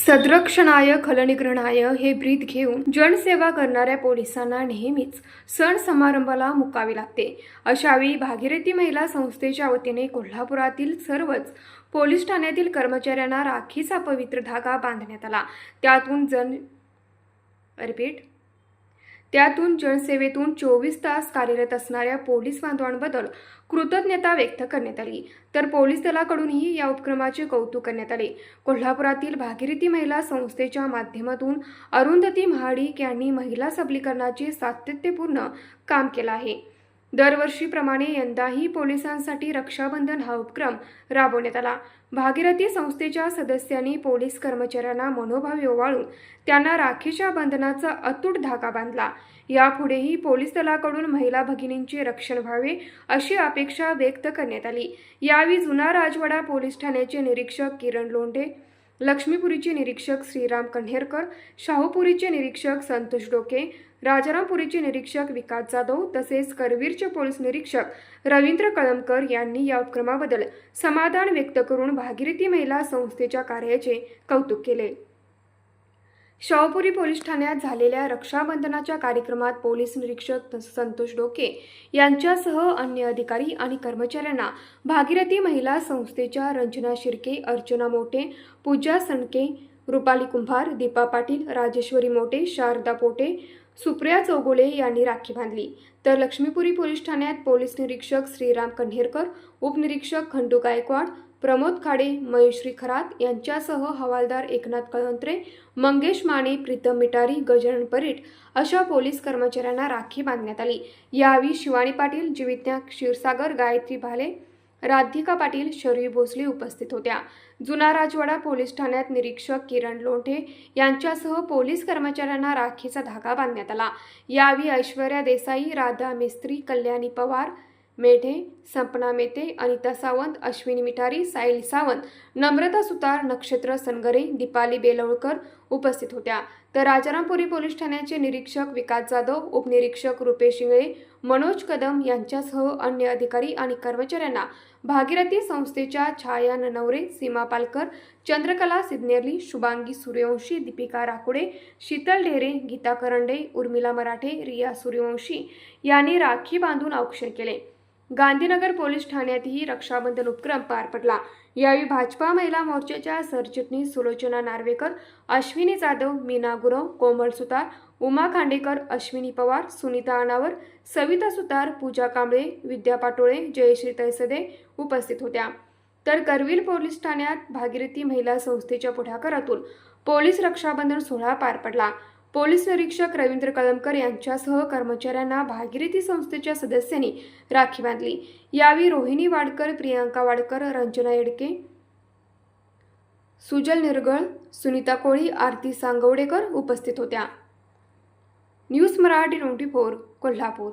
सदरक्षणाय खलनिग्रहणाय हे ब्रीद घेऊन जनसेवा करणाऱ्या पोलिसांना नेहमीच सण समारंभाला मुकावे लागते। अशावेळी भागीरथी महिला संस्थेच्या वतीने कोल्हापुरातील सर्वच पोलीस ठाण्यातील कर्मचाऱ्यांना राखीचा पवित्र धागा बांधण्यात आला। त्यातून जनसेवेतून 24 तास कार्यरत असणाऱ्या पोलीस बांधवांबद्दल कृतज्ञता व्यक्त करण्यात आली। तर पोलीस दलाकडूनही या उपक्रमाचे कौतुक करण्यात आले। कोल्हापुरातील भागीरथी महिला संस्थेच्या माध्यमातून अरुंधती महाडिक यांनी महिला सबलीकरणाचे सातत्यपूर्ण काम केले आहे। दरवर्षीप्रमाणे यंदाही पोलिसांसाठी रक्षाबंधन हा उपक्रम राबवण्यात आला। भागीरथी संस्थेच्या सदस्यांनी पोलीस कर्मचाऱ्यांना मनोभाव ओवाळून त्यांना राखीच्या बंधनाचा अतूट धागा बांधला। यापुढेही पोलीस दलाकडून महिला भगिनींचे रक्षण व्हावे अशी अपेक्षा व्यक्त करण्यात आली। यावेळी जुना राजवाडा पोलीस ठाण्याचे निरीक्षक किरण लोंढे, लक्ष्मीपुरीचे निरीक्षक श्रीराम कन्हेरकर, शाहूपुरीचे निरीक्षक संतोष डोके, राजारामपुरीचे निरीक्षक विकास जाधव तसेच करवीरचे पोलीस निरीक्षक रवींद्र कळमकर यांनी या उपक्रमाबद्दल समाधान व्यक्त करून भागीरथी महिला संस्थेच्या कार्याचे कौतुक केले। शाहूपुरी पोलीस ठाण्यात झालेल्या रक्षाबंधनाच्या कार्यक्रमात पोलीस निरीक्षक संतोष डोके यांच्यासह अन्य अधिकारी आणि कर्मचाऱ्यांना भागीरथी महिला संस्थेच्या रंजना शिर्के, अर्चना मोटे, पूजा सणके, रुपाली कुंभार, दीपा पाटील, राजेश्वरी मोटे, शारदा पोटे, सुप्रिया चौगुले यांनी राखी बांधली। तर लक्ष्मीपुरी पोलीस ठाण्यात पोलीस निरीक्षक श्रीराम कन्हेरकर, उपनिरीक्षक खंडू गायकवाड, प्रमोद खाडे, मयुश्री खरात यांच्यासह हवालदार एकनाथ कळंत्रे, मंगेश माने, प्रीतम मिटारी, गजानन परीट अशा पोलीस कर्मचाऱ्यांना राखी बांधण्यात आली। यावेळी शिवानी पाटील, जीवितज्ञ क्षीरसागर, गायत्री भाले, राधिका पाटील, शरयू भोसले उपस्थित होत्या। जुना राजवाडा पोलीस ठाण्यात निरीक्षक किरण लोंढे यांच्यासह पोलीस कर्मचाऱ्यांना राखीचा धागा बांधण्यात आला। यावेळी ऐश्वर्या देसाई, राधा मिस्त्री, कल्याणी पवार मेढे, सपना मेते, अनिता सावंत, अश्विनी मिठारी, सायली सावंत, नम्रता सुतार, नक्षत्र सनगरे, दीपाली बेलवळकर उपस्थित होत्या। तर राजारामपुरी पोलीस ठाण्याचे निरीक्षक विकास जाधव, उपनिरीक्षक रुपेश इंगळे, मनोज कदम यांच्यासह अन्य अधिकारी आणि कर्मचाऱ्यांना भागीरथी संस्थेच्या छाया ननवरे, सीमा पालकर, चंद्रकला सिद्नेरली, शुभांगी सूर्यवंशी, दीपिका राकुडे, शीतल ढेरे, गीता करंडे, उर्मिला मराठे, रिया सूर्यवंशी यांनी राखी बांधून औक्षण केले। गांधीनगर पोलीस ठाण्यातही रक्षाबंधन उपक्रम पार पडला। यावेळी भाजपा महिला मोर्चाच्या सरचिटणीस सुलोचना नार्वेकर, अश्विनी जाधव, मीना गुरव, कोमल सुतार, उमा खांडेकर, अश्विनी पवार, सुनीता अनावर, सविता सुतार, पूजा कांबळे, विद्या पाटोळे, जयश्री तैसदे उपस्थित होत्या। तर करवीर पोलीस ठाण्यात भागीरथी महिला संस्थेच्या पुढाकारातून पोलीस रक्षाबंधन सोहळा पार पडला। पोलीस निरीक्षक रवींद्र कळमकर यांच्यासह कर्मचाऱ्यांना भागीरथी संस्थेच्या सदस्यांनी राखी बांधली। यावेळी रोहिणी वाडकर, प्रियांका वाडकर, रंजना येडके, सुजल निरगळ, सुनीता कोळी, आरती सांगवडेकर उपस्थित होत्या। न्यूज मराठी 24 कोल्हापूर।